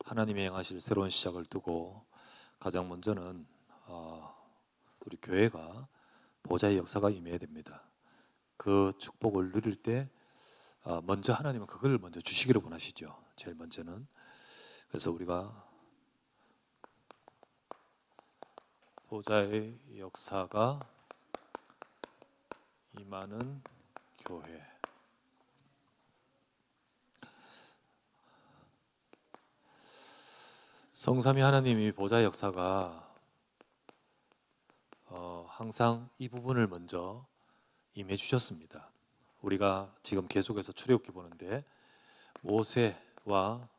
하나님이 행하실 새로운 시작을 두고 가장 먼저는 우리 교회가 보좌의 역사가 임해야 됩니다. 그 축복을 누릴 때 먼저 하나님은 그걸 먼저 주시기를 원하시죠. 제일 먼저는. 그래서 우리가 보좌의 역사가 임하는 교회. 성삼위 하나님이 보좌의 역사가 항상 이 부분을 먼저 임해 주셨습니다. 우리가 지금 계속해서 출애굽기 보는데 모세와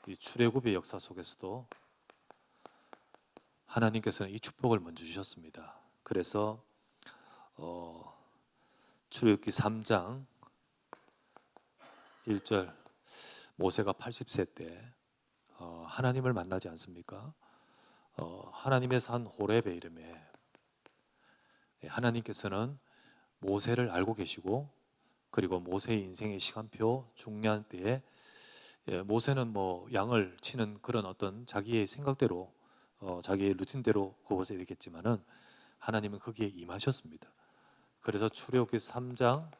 이 출애굽의 역사 속에서도 하나님께서는 이 축복을 먼저 주셨습니다. 그래서 출애굽기 3장 1절 모세가 80세 때 하나님을 만나지 않습니까? 하나님의 산 호렙의 이름에 하나님께서는 모세를 알고 계시고, 그리고 모세의 인생의 시간표 중요한 때에 모세는 뭐 양을 치는 그런 어떤 자기의 생각대로 자기의 루틴대로 그곳에 있겠지만은 하나님은 거기에 임하셨습니다. 그래서 출애굽기 3장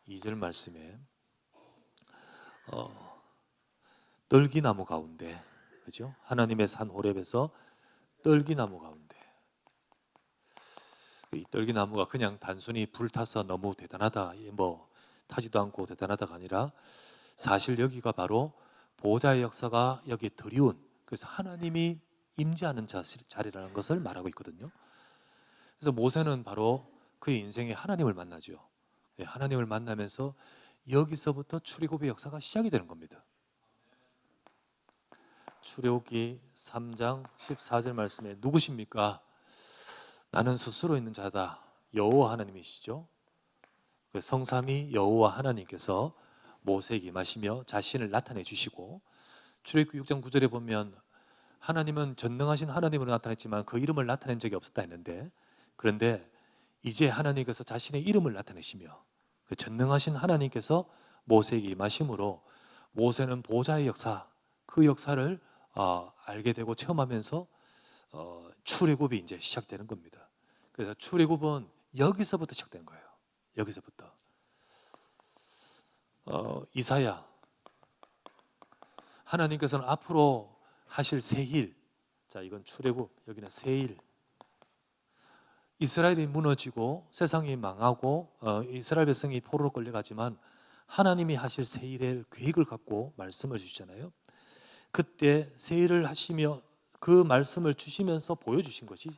2절 말씀에 떨기나무 가운데, 그죠? 하나님의 산 호렙에서 떨기나무 가운데, 이 떨기나무가 그냥 단순히 불타서 너무 대단하다, 뭐 타지도 않고 대단하다가 아니라 사실 여기가 바로 보좌의 역사가 여기에 드리운, 그래서 하나님이 임재하는 자리라는 것을 말하고 있거든요. 그래서 모세는 바로 그의 인생에 하나님을 만나죠. 하나님을 만나면서 여기서부터 출애굽의 역사가 시작이 되는 겁니다. 출애굽기 3장 14절 말씀에 누구십니까? 나는 스스로 있는 자다. 여호와 하나님이시죠. 성삼위 여호와 하나님께서 모세에게 임하시며 자신을 나타내 주시고, 출애굽기 6장 9절에 보면 하나님은 전능하신 하나님으로 나타냈지만 그 이름을 나타낸 적이 없었다 했는데, 그런데 이제 하나님께서 자신의 이름을 나타내시며 그 전능하신 하나님께서 모세에게 임하심으로 모세는 보좌의 역사, 그 역사를 알게 되고 체험하면서 출애굽이 이제 시작되는 겁니다. 그래서 출애굽은 여기서부터 시작된 거예요. 여기서부터. 이사야, 하나님께서는 앞으로 하실 새 일, 자 이건 출애굽, 여기는 새 일. 이스라엘이 무너지고 세상이 망하고 이스라엘 백성이 포로로 끌려가지만 하나님이 하실 새 일의 계획을 갖고 말씀을 주시잖아요. 그때 새 일을 하시며 그 말씀을 주시면서 보여주신 것이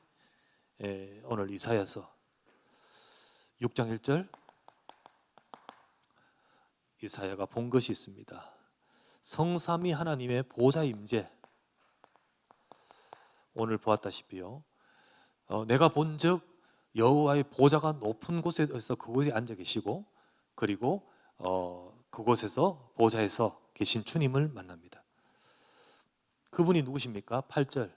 오늘 이사야서 6장 1절 이사야가 본 것이 있습니다. 성삼위 하나님의 보좌 임재. 오늘 보았다시피요, 내가 본즉 여호와의 보좌가 높은 곳에서 그곳에 앉아 계시고, 그리고 그곳에서 보좌에서 계신 주님을 만납니다. 그분이 누구십니까? 8절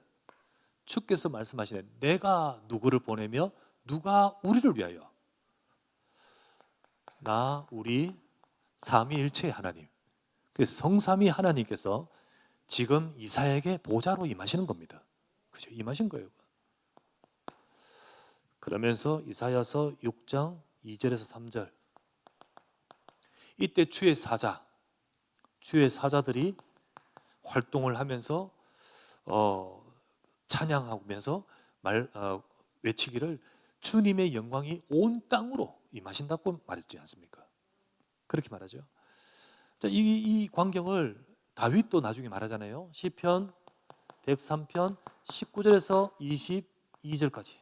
주께서 말씀하시네. 내가 누구를 보내며 누가 우리를 위하여. 나 우리 삼위일체의 하나님, 성삼위 하나님께서 지금 이사야에게 보좌로 임하시는 겁니다. 그죠? 임하신 거예요. 그러면서 이사야서 6장 2절에서 3절 이때 주의 사자들이 활동을 하면서 찬양하면서 외치기를 주님의 영광이 온 땅으로 임하신다고 말했지 않습니까? 그렇게 말하죠. 자, 이 광경을 다윗도 나중에 말하잖아요. 시편 103편 19절에서 22절까지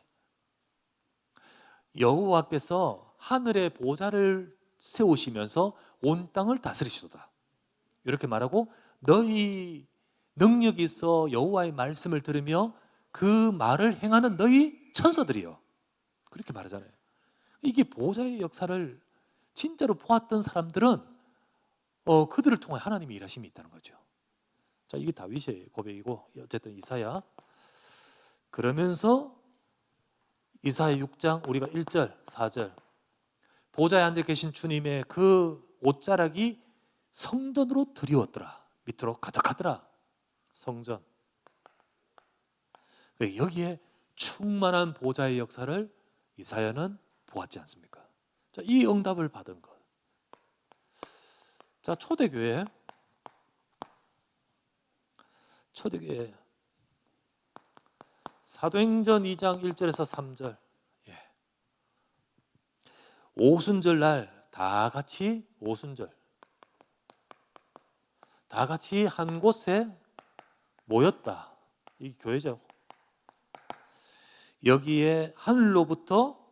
여호와께서 하늘의 보좌를 세우시면서 온 땅을 다스리시도다, 이렇게 말하고, 너희 능력이 있어 여호와의 말씀을 들으며 그 말을 행하는 너희 천사들이요, 그렇게 말하잖아요. 이게 보좌의 역사를 진짜로 보았던 사람들은 그들을 통해 하나님의 일하심이 있다는 거죠. 자, 이게 다윗의 고백이고, 어쨌든 이사야. 그러면서 이사야 6장 우리가 1절 4절 보좌에 앉아 계신 주님의 그 옷자락이 성전으로 드리웠더라, 밑으로 가득하더라. 성전. 여기에 충만한 보좌의 역사를 이사야는 보았지 않습니까? 자, 이 응답을 받은 것. 자, 초대교회 사도행전 2장 1절에서 3절. 오순절 날 다 같이 오순절 다 같이 한 곳에 모였다. 이 교회죠. 여기에 하늘로부터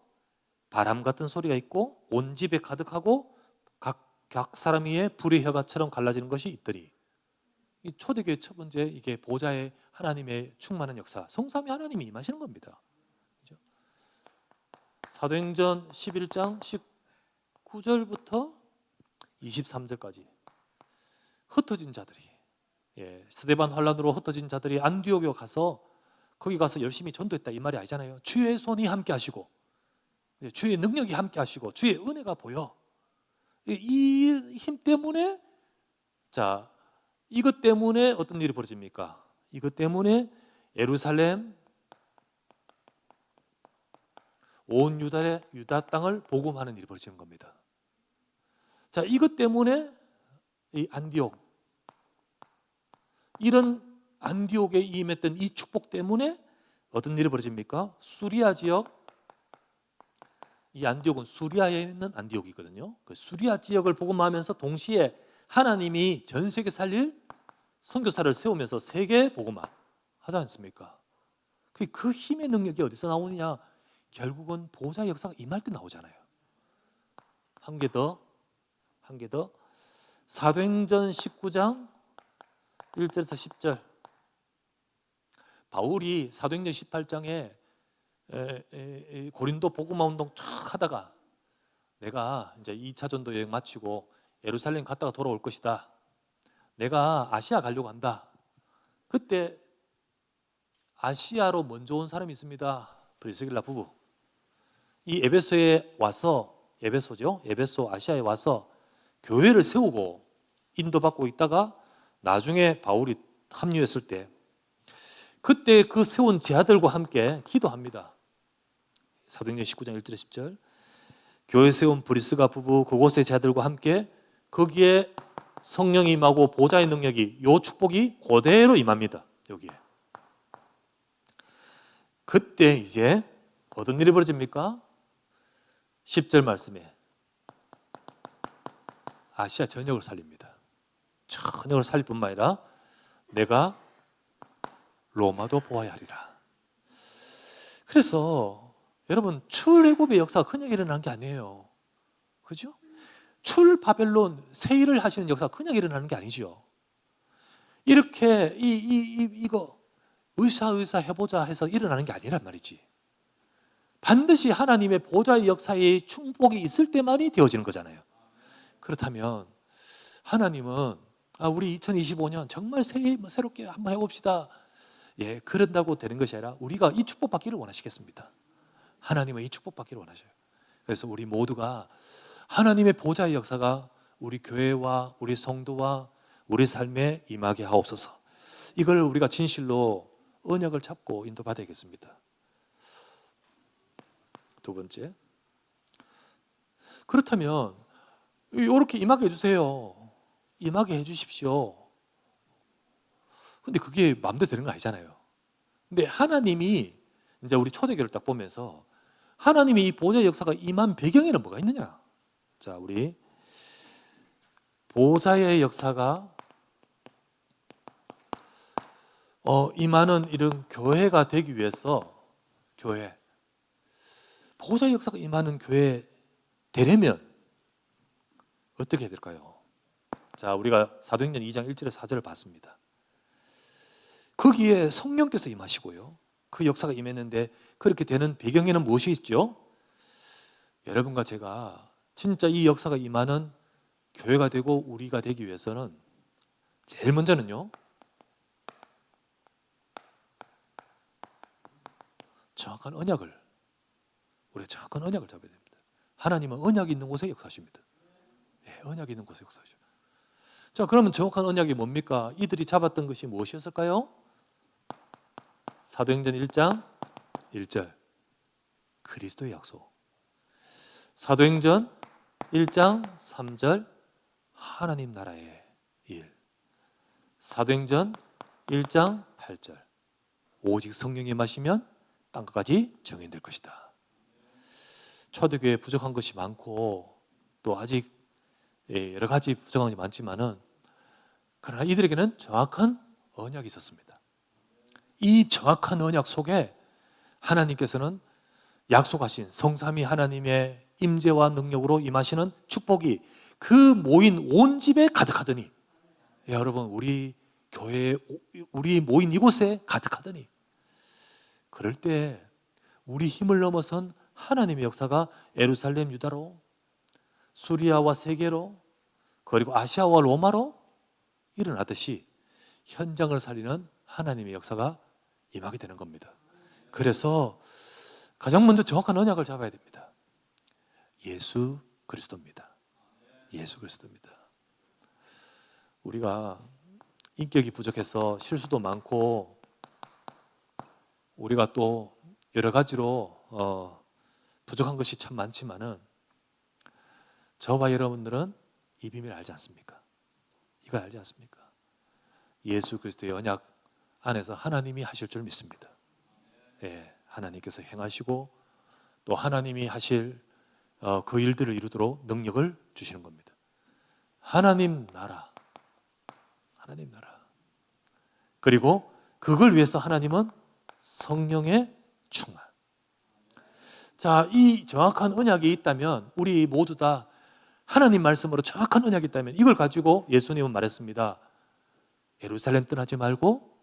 바람 같은 소리가 있고 온 집에 가득하고 각 사람 위에 불의 혀가처럼 갈라지는 것이 있더니, 이 초대교회 첫 번째 이게 보좌의 하나님의 충만한 역사, 성삼위 하나님이 임하시는 겁니다. 그렇죠? 사도행전 11장 19절부터 23절까지 흩어진 자들이, 스데반 환란으로 흩어진 자들이 안디옥에 가서 거기 가서 열심히 전도했다 이 말이 아니잖아요. 주의 손이 함께 하시고 주의 능력이 함께 하시고 주의 은혜가 보여. 이 힘 때문에, 자, 이것 때문에 어떤 일이 벌어집니까? 이것 때문에 예루살렘 온 유다 땅을 복음하는 일이 벌어지는 겁니다. 자, 이것 때문에 이 안디옥, 이런 안디옥에 임했던 이 축복 때문에 어떤 일이 벌어집니까? 수리아 지역, 이 안디옥은 수리아에 있는 안디옥이거든요. 그 수리아 지역을 복음하면서 동시에 하나님이 전 세계 살릴 선교사를 세우면서 세계 복음화 하지 않습니까? 그 힘의 능력이 어디서 나오느냐? 결국은 보좌의 역사가 임할 때 나오잖아요. 한 개 더. 사도행전 19장 1절에서 10절. 바울이 사도행전 18장에 고린도 복음화 운동 쫙 하다가 내가 이제 2차 전도 여행 마치고 예루살렘 갔다가 돌아올 것이다. 내가 아시아 가려고 한다. 그때 아시아로 먼저 온 사람이 있습니다. 브리스길라 부부. 이 에베소에 와서, 에베소 아시아에 와서 교회를 세우고 인도받고 있다가 나중에 바울이 합류했을 때 그때 그 세운 제 아들과 함께 기도합니다. 사도행전 19장 1절에 10절. 교회 세운 브리스가 부부 그곳의 제 아들과 함께 거기에 성령이 임하고 보좌의 능력이, 요 축복이 그대로 임합니다. 여기에. 그때 이제 어떤 일이 벌어집니까? 10절 말씀에 아시아 전역을 살립니다. 전역을 살릴 뿐만 아니라 내가 로마도 보아야 하리라. 그래서 여러분, 출애굽의 역사가 그냥 일어난 게 아니에요. 그죠? 출 바벨론 세일을 하시는 역사가 그냥 일어나는 게 아니죠. 이렇게 이거 의사 해보자 해서 일어나는 게 아니란 말이지. 반드시 하나님의 보좌의 역사의 축복이 있을 때만이 되어지는 거잖아요. 그렇다면 하나님은 우리 2025년 정말 새롭게 한번 해봅시다. 그런다고 되는 것이 아니라 우리가 이 축복 받기를 원하시겠습니다. 하나님은 이 축복 받기를 원하셔요. 그래서 우리 모두가 하나님의 보좌의 역사가 우리 교회와 우리 성도와 우리 삶에 임하게 하옵소서. 이걸 우리가 진실로 언약을 잡고 인도받아야겠습니다. 두 번째, 그렇다면 이렇게 임하게 해주세요. 임하게 해주십시오. 근데 그게 마음대로 되는 거 아니잖아요. 근데 하나님이 이제 우리 초대교회를 딱 보면서 하나님이 이 보좌의 역사가 임한 배경에는 뭐가 있느냐? 자, 우리 보좌의 역사가 임하는 이런 교회가 되기 위해서, 보좌의 역사가 임하는 교회 되려면 어떻게 해야 될까요? 자, 우리가 사도행전 2장 1절에서 4절을 봤습니다. 거기에 성령께서 임하시고요, 그 역사가 임했는데 그렇게 되는 배경에는 무엇이 있죠? 여러분과 제가 진짜 이 역사가 임하는 교회가 되고 우리가 되기 위해서는 제일 먼저는요, 정확한 언약을, 우리가 정확한 언약을 잡아야 됩니다. 하나님은 언약이 있는 곳에 역사하십니다. 언약이 있는 곳에 역사하십니다. 자, 그러면 정확한 언약이 뭡니까? 이들이 잡았던 것이 무엇이었을까요? 사도행전 1장 1절 그리스도의 약속. 사도행전 1장 3절 하나님 나라의 일. 사도행전 1장 8절 오직 성령이 임하시면 땅끝까지 증인될 것이다. 초대교회에 부족한 것이 많고 또 아직 여러 가지 부족한 것이 많지만은 그러나 이들에게는 정확한 언약이 있었습니다. 이 정확한 언약 속에 하나님께서는 약속하신 성삼위 하나님의 임재와 능력으로 임하시는 축복이 그 모인 온 집에 가득하더니, 여러분 우리 교회 우리 모인 이곳에 가득하더니, 그럴 때 우리 힘을 넘어선 하나님의 역사가 예루살렘 유다로, 수리아와 세계로, 그리고 아시아와 로마로 일어나듯이 현장을 살리는 하나님의 역사가 임하게 되는 겁니다. 그래서 가장 먼저 정확한 언약을 잡아야 됩니다. 예수 그리스도입니다. 예수 그리스도입니다. 우리가 인격이 부족해서 실수도 많고 우리가 또 여러 가지로 부족한 것이 참 많지만은 저와 여러분들은 이 비밀을 알지 않습니까? 이걸 알지 않습니까? 예수 그리스도의 언약 안에서 하나님이 하실 줄 믿습니다. 예, 하나님께서 행하시고 또 하나님이 하실 그 일들을 이루도록 능력을 주시는 겁니다. 하나님 나라, 하나님 나라. 그리고 그걸 위해서 하나님은 성령의 충만. 자, 이 정확한 언약이 있다면 우리 모두 다 하나님 말씀으로 정확한 언약이 있다면 이걸 가지고 예수님은 말했습니다. 예루살렘 떠나지 말고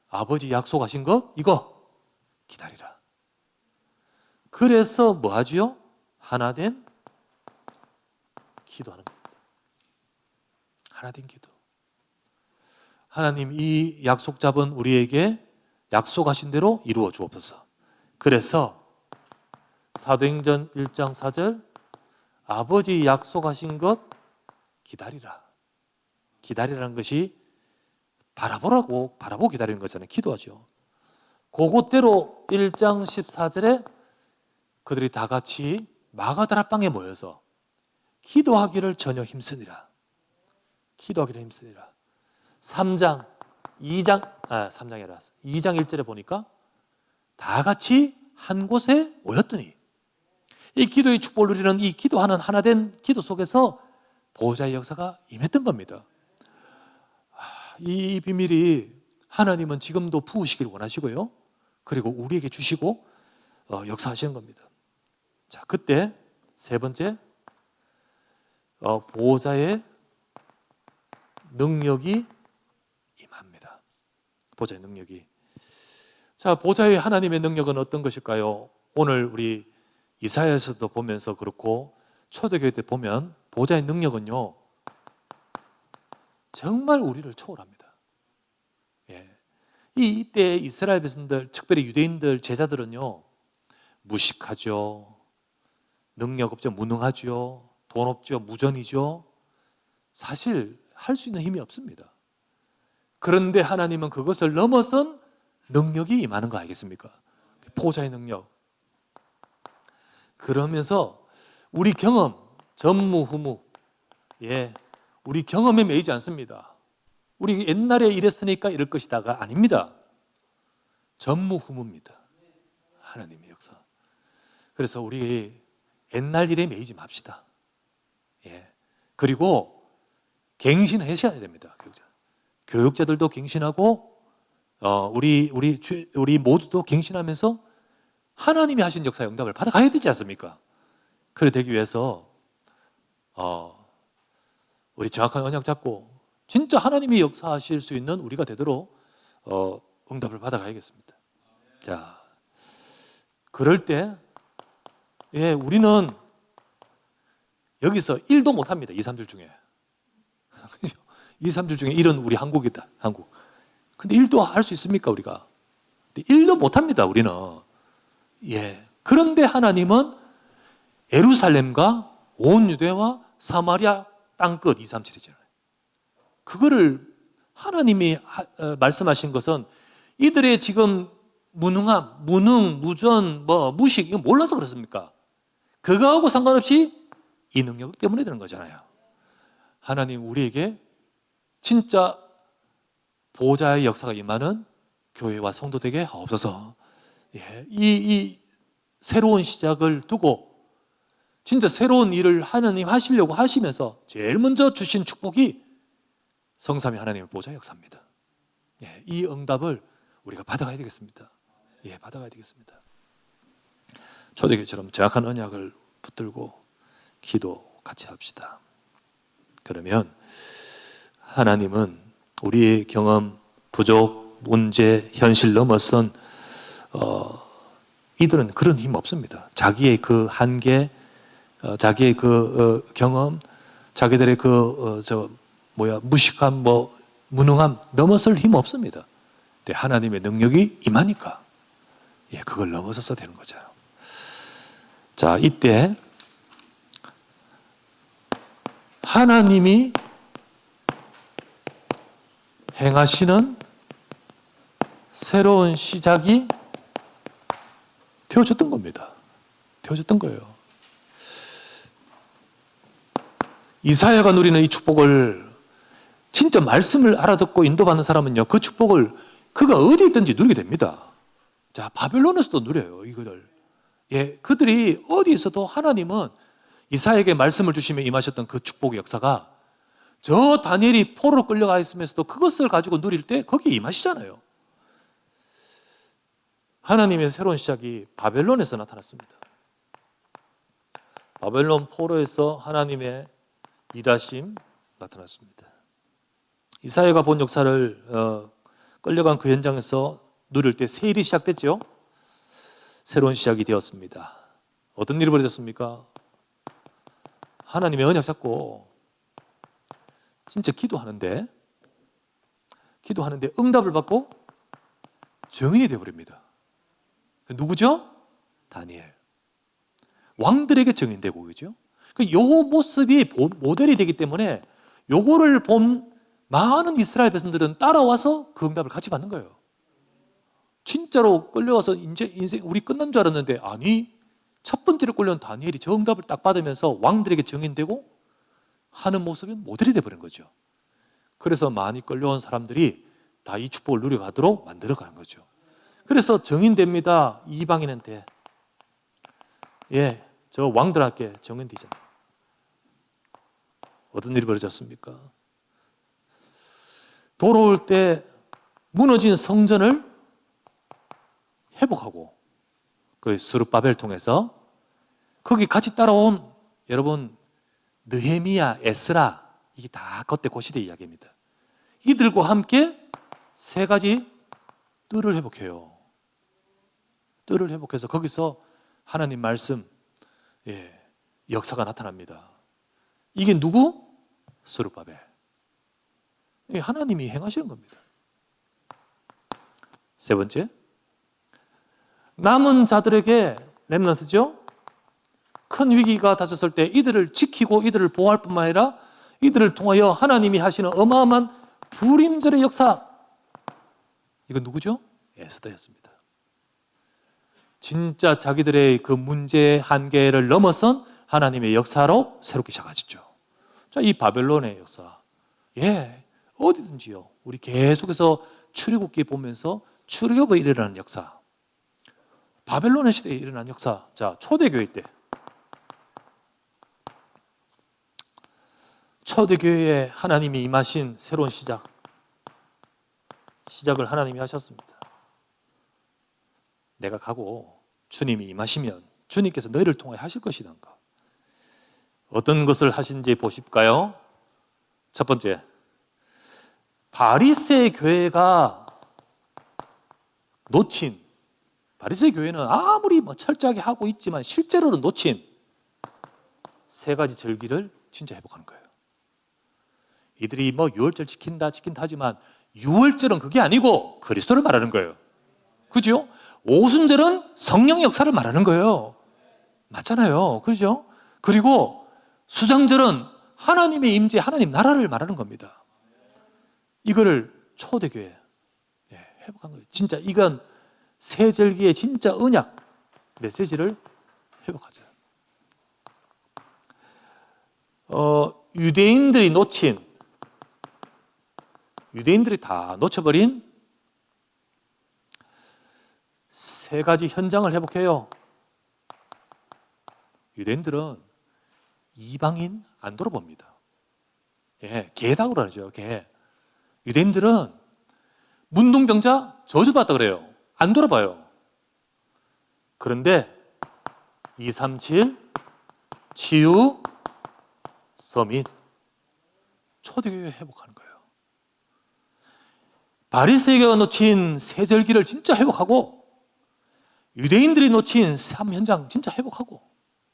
아버지 약속하신 것 이거 기다리라. 그래서 뭐 하지요? 하나된 기도하는 겁니다. 하나된 기도. 하나님 이 약속 잡은 우리에게 약속하신 대로 이루어 주옵소서. 그래서 사도행전 1장 4절 아버지 약속하신 것 기다리라. 기다리라는 것이 바라보고 기다리는 거잖아요. 기도하죠. 그것대로 1장 14절에 그들이 다 같이 마가다라방에 모여서 기도하기를 전혀 힘쓰니라. 기도하기를 힘쓰니라. 3장 1절에 보니까 다 같이 한 곳에 모였더니 이 기도의 축복을 누리는 이 기도하는 하나된 기도 속에서 보호자의 역사가 임했던 겁니다. 이 비밀이 하나님은 지금도 부으시길 원하시고요. 그리고 우리에게 주시고 역사하시는 겁니다. 자, 그때 세 번째 보호자의 능력이 임합니다. 보호자의 능력이. 자, 보호자의 하나님의 능력은 어떤 것일까요? 오늘 우리 이사야에서도 보면서 그렇고 초대교회 때 보면 보호자의 능력은요 정말 우리를 초월합니다. 예. 이때 이스라엘 백성들, 특별히 유대인들, 제자들은요 무식하죠, 능력 없죠, 무능하죠, 돈 없죠, 무전이죠. 사실 할 수 있는 힘이 없습니다. 그런데 하나님은 그것을 넘어선 능력이 임하는 거 알겠습니까? 보호자의 능력. 그러면서 우리 경험, 전무후무, 예, 우리 경험에 매이지 않습니다. 우리 옛날에 이랬으니까 이럴 것이다가 아닙니다. 전무후무입니다. 하나님의 역사. 그래서 우리 옛날 일에 매이지 맙시다. 예. 그리고 갱신하셔야 됩니다. 교육자들도 갱신하고 우리 모두도 갱신하면서 하나님이 하신 역사 응답을 받아가야 되지 않습니까? 그래 되기 위해서 우리 정확한 언약 잡고 진짜 하나님이 역사하실 수 있는 우리가 되도록 응답을 받아가야겠습니다. 자, 그럴 때 예, 우리는 여기서 1도 못합니다. 2, 3주 중에 2, 3주 중에 1은 우리 한국이다. 한국. 근데 1도 할 수 있습니까 우리가? 1도 못합니다 우리는. 예. 그런데 하나님은 예루살렘과 온 유대와 사마리아 땅끝 2, 3, 7이잖아요. 그거를 하나님이 말씀하신 것은 이들의 지금 무능함, 무능, 무전, 무식, 이거 몰라서 그렇습니까? 그거하고 상관없이 이 능력 때문에 되는 거잖아요. 하나님 우리에게 진짜 보호자의 역사가 임하는 교회와 성도 되게 하옵소서. 이 새로운 시작을 두고 진짜 새로운 일을 하나님 하시려고 하시면서 제일 먼저 주신 축복이 성삼위 하나님의 보호자의 역사입니다. 이 응답을 우리가 받아가야 되겠습니다. 받아가야 되겠습니다. 초대교회처럼 정확한 언약을 붙들고 기도 같이 합시다. 그러면 하나님은 우리의 경험, 부족, 문제, 현실 넘어선 이들은 그런 힘 없습니다. 자기의 그 한계, 자기의 그 경험, 자기들의 그 무식함, 무능함 넘어설 힘 없습니다. 근데 하나님의 능력이 임하니까 그걸 넘어서서 되는 거죠. 자, 이때 하나님이 행하시는 새로운 시작이 되어졌던 겁니다. 되어졌던 거예요. 이사야가 누리는 이 축복을 진짜 말씀을 알아듣고 인도받는 사람은요, 그 축복을 그가 어디 있든지 누리게 됩니다. 자, 바벨론에서도 누려요, 이거를. 그들이 어디 있어도 하나님은 이사야에게 말씀을 주시며 임하셨던 그 축복의 역사가 저 다니엘이 포로로 끌려가 있으면서도 그것을 가지고 누릴 때 거기에 임하시잖아요. 하나님의 새로운 시작이 바벨론에서 나타났습니다. 바벨론 포로에서 하나님의 일하심 나타났습니다. 이사야가 본 역사를 끌려간 그 현장에서 누릴 때 새 일이 시작됐죠. 새로운 시작이 되었습니다. 어떤 일이 벌어졌습니까? 하나님의 언약 잡고 진짜 기도하는데 응답을 받고 증인이 되어버립니다. 누구죠? 다니엘. 왕들에게 증인되고, 그죠? 요 모습이 모델이 되기 때문에 요거를 본 많은 이스라엘 백성들은 따라와서 그 응답을 같이 받는 거예요. 진짜로 끌려와서 이제 인생 우리 끝난 줄 알았는데, 아니, 첫 번째로 끌려온 다니엘이 저 응답을 딱 받으면서 왕들에게 증인되고 하는 모습이 모델이 되어버린 거죠. 그래서 많이 끌려온 사람들이 다 이 축복을 누려가도록 만들어가는 거죠. 그래서 증인됩니다. 이방인한테. 저 왕들한테 증인되잖아요. 어떤 일이 벌어졌습니까? 돌아올 때 무너진 성전을 회복하고 그 스룹바벨 통해서 거기 같이 따라온 여러분 느헤미야, 에스라, 이게 다 그때 그 시대 이야기입니다. 이들과 함께 세 가지 뜰을 회복해요. 뜰을 회복해서 거기서 하나님 말씀, 역사가 나타납니다. 이게 누구? 스룹바벨. 하나님이 행하시는 겁니다. 세 번째, 남은 자들에게 렘넌트죠. 큰 위기가 닥쳤을 때 이들을 지키고 이들을 보호할 뿐만 아니라 이들을 통하여 하나님이 하시는 어마어마한 불임절의 역사. 이건 누구죠? 에스더였습니다. 진짜 자기들의 그 문제의 한계를 넘어선 하나님의 역사로 새롭게 시작하셨죠. 자, 이 바벨론의 역사. 어디든지요. 우리 계속해서 출애굽기 보면서 출애굽에 일어나는 역사. 바벨론의 시대에 일어난 역사. 자, 초대교회 때. 초대교회에 하나님이 임하신 새로운 시작을 하나님이 하셨습니다. 내가 가고 주님이 임하시면 주님께서 너희를 통해 하실 것이던가. 어떤 것을 하신지 보실까요? 첫 번째, 바리새 교회가 놓친, 바리새 교회는 아무리 철저하게 하고 있지만 실제로는 놓친 세 가지 절기를 진짜 회복하는 거예요. 이들이 유월절 지킨다 하지만 유월절은 그게 아니고 그리스도를 말하는 거예요. 그죠? 오순절은 성령의 역사를 말하는 거예요. 맞잖아요. 그죠? 그리고 수장절은 하나님의 임재, 하나님 나라를 말하는 겁니다. 이거를 초대교회 회복한 거예요. 진짜 이건 새절기의 진짜 언약 메시지를 회복하죠. 유대인들이 다 놓쳐버린 세 가지 현장을 회복해요. 유대인들은 이방인 안 돌아봅니다. 개다고 그러죠. 개. 유대인들은 문둥병자 저주받았다 그래요. 안 돌아봐요. 그런데 237 치유 서밋 초대교회 회복하는 거예요. 바리새인가 놓친 세절기를 진짜 회복하고 유대인들이 놓친 삶 현장 진짜 회복하고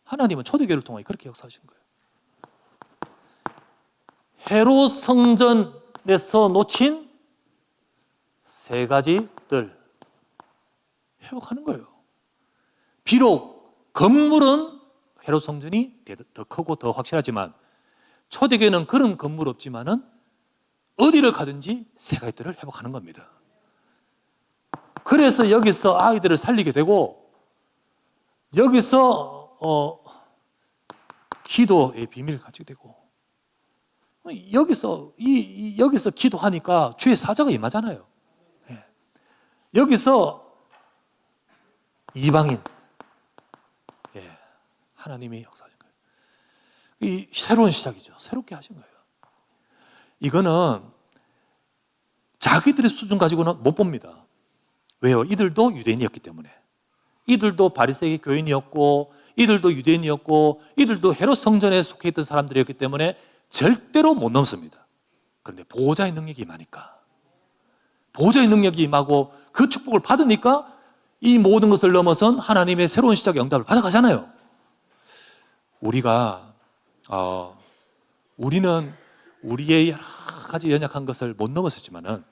하나님은 초대교회를 통해 그렇게 역사하시는 거예요. 헤롯 성전에서 놓친 세 가지 뜰 회복하는 거예요. 비록 건물은 헤롯 성전이 더 크고 더 확실하지만 초대교회는 그런 건물 없지만은 어디를 가든지 세 가지 뜰을 회복하는 겁니다. 그래서 여기서 아이들을 살리게 되고 여기서 기도의 비밀을 가지게 되고 여기서 기도하니까 주의 사자가 임하잖아요. 여기서 이방인 하나님이 역사하신 거예요. 이 새로운 시작이죠. 새롭게 하신 거예요. 이거는 자기들의 수준 가지고는 못 봅니다. 왜요? 이들도 유대인이었기 때문에. 이들도 바리새인 교인이었고 이들도 유대인이었고 이들도 헤롯 성전에 속해 있던 사람들이었기 때문에 절대로 못 넘습니다. 그런데 보호자의 능력이 임하니까 보호자의 능력이 임하고 그 축복을 받으니까 이 모든 것을 넘어선 하나님의 새로운 시작의 응답을 받아가잖아요. 우리는 우리의 여러 가지 연약한 것을 못 넘었었지만은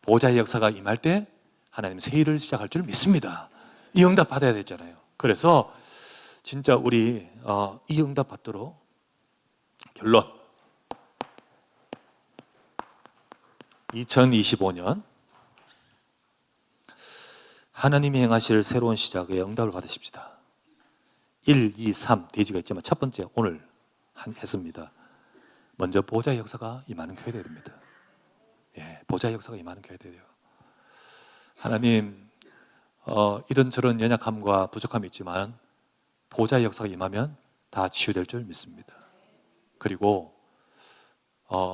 보호자의 역사가 임할 때 하나님 새 일을 시작할 줄 믿습니다. 이 응답 받아야 되잖아요. 그래서 진짜 우리 이 응답 받도록 결론 2025년 하나님이 행하실 새로운 시작의 응답을 받으십시다. 1, 2, 3 대지가 있지만 첫 번째 오늘 했습니다. 먼저 보호자의 역사가 임하는 교회가 됩니다. 보호자의 역사가 임하는 교회가 돼요. 하나님 이런저런 연약함과 부족함이 있지만 보호자의 역사가 임하면 다 치유될 줄 믿습니다. 그리고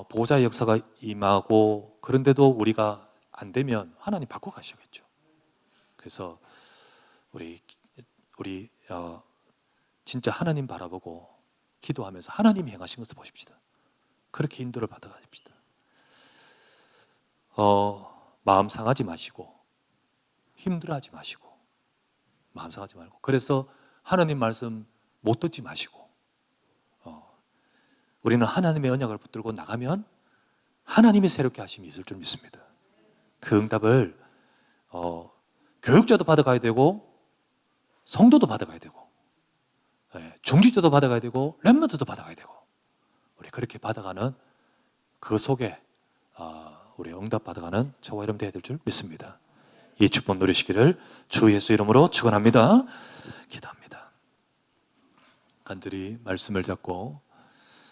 보호자의 역사가 임하고 그런데도 우리가 안 되면 하나님 바꿔 가셔야겠죠. 그래서 우리 진짜 하나님 바라보고 기도하면서 하나님이 행하신 것을 보십시다. 그렇게 인도를 받아가십시다. 마음 상하지 마시고 힘들어하지 마시고 마음 상하지 말고 그래서 하나님 말씀 못 듣지 마시고 우리는 하나님의 언약을 붙들고 나가면 하나님이 새롭게 하심이 있을 줄 믿습니다. 그 응답을 교육자도 받아가야 되고 성도도 받아가야 되고 중직자도 받아가야 되고 렘넌트도 받아가야 되고 우리 그렇게 받아가는 그 속에 우리 응답 받아가는 저와 여러분 되어야 될 줄 믿습니다. 이 축복 누리시기를 주 예수 이름으로 축원합니다. 기도합니다. 간절히 말씀을 잡고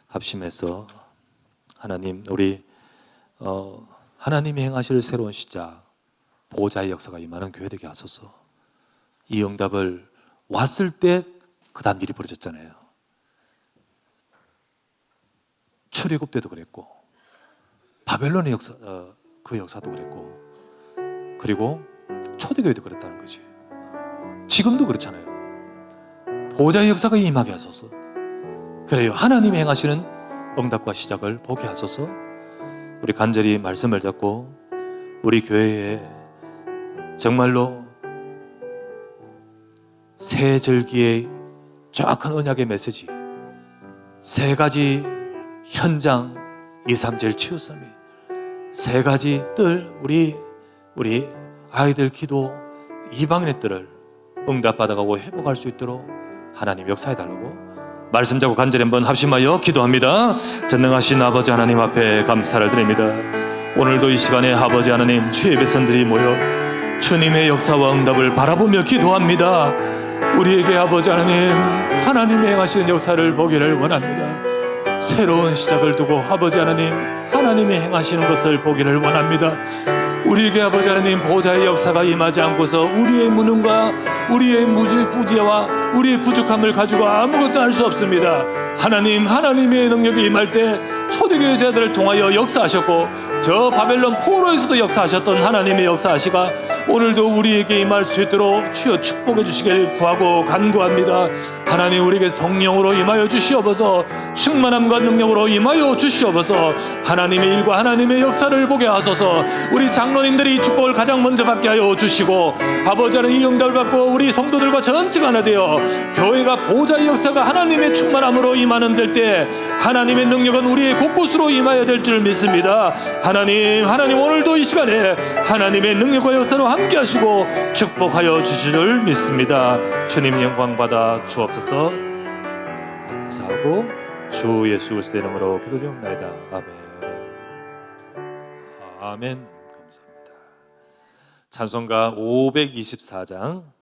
합심해서 하나님 우리 하나님이 행하실 새로운 시작 보호자의 역사가 임하는 교회 되게 하소서. 이 응답을 왔을 때 그 다음 일이 벌어졌잖아요. 출애굽 때도 그랬고 바벨론의 역사 그 역사도 그랬고 그리고 초대교회도 그랬다는 거지. 지금도 그렇잖아요. 보호자의 역사가 임하게 하소서. 그래요. 하나님이 행하시는 응답과 시작을 보게 하소서. 우리 간절히 말씀을 잡고 우리 교회에 정말로 새 절기의 정확한 언약의 메시지 세 가지 현장 2, 3, 7 치유섬이 세 가지 뜰 우리 아이들 기도 이방인의 뜰을 응답받아가고 회복할 수 있도록 하나님 역사해달라고 말씀 잡고 간절히 한번 합심하여 기도합니다. 전능하신 아버지 하나님 앞에 감사를 드립니다. 오늘도 이 시간에 아버지 하나님, 주의 백성들이 모여 주님의 역사와 응답을 바라보며 기도합니다. 우리에게 아버지 하나님, 하나님의 행하시는 역사를 보기를 원합니다. 새로운 시작을 두고 아버지 하나님, 하나님의 행하시는 것을 보기를 원합니다. 우리에게 아버지 하나님, 보좌의 역사가 임하지 않고서 우리의 무능과 우리의 부재와 우리의 부족함을 가지고 아무것도 할 수 없습니다. 하나님, 하나님의 능력이 임할 때 초대교회 자들을 통하여 역사하셨고 저 바벨론 포로에서도 역사하셨던 하나님의 역사하시가 오늘도 우리에게 임할 수 있도록 주여 축복해 주시길 구하고 간구합니다. 하나님, 우리에게 성령으로 임하여 주시옵소서. 충만함과 능력으로 임하여 주시옵소서. 하나님의 일과 하나님의 역사를 보게 하소서. 우리 장로님들이 이 축복을 가장 먼저 받게 하여 주시고 아버지 하나님, 이 응답을 받고 우리 성도들과 전체가 하나 되어 교회가 보좌의 역사가 하나님의 충만함으로 임하는 될 때 하나님의 능력은 우리의 곳곳으로 임하여 될 줄 믿습니다. 하나님, 하나님, 오늘도 이 시간에 하나님의 능력과 역사로 함께 하시고 축복하여 주실 줄 믿습니다. 주님 영광 받아 주옵소서. 감사하고 주 예수 그리스도의 이름으로 기도드립니다. 아멘. 아멘. 감사합니다. 찬송가 524장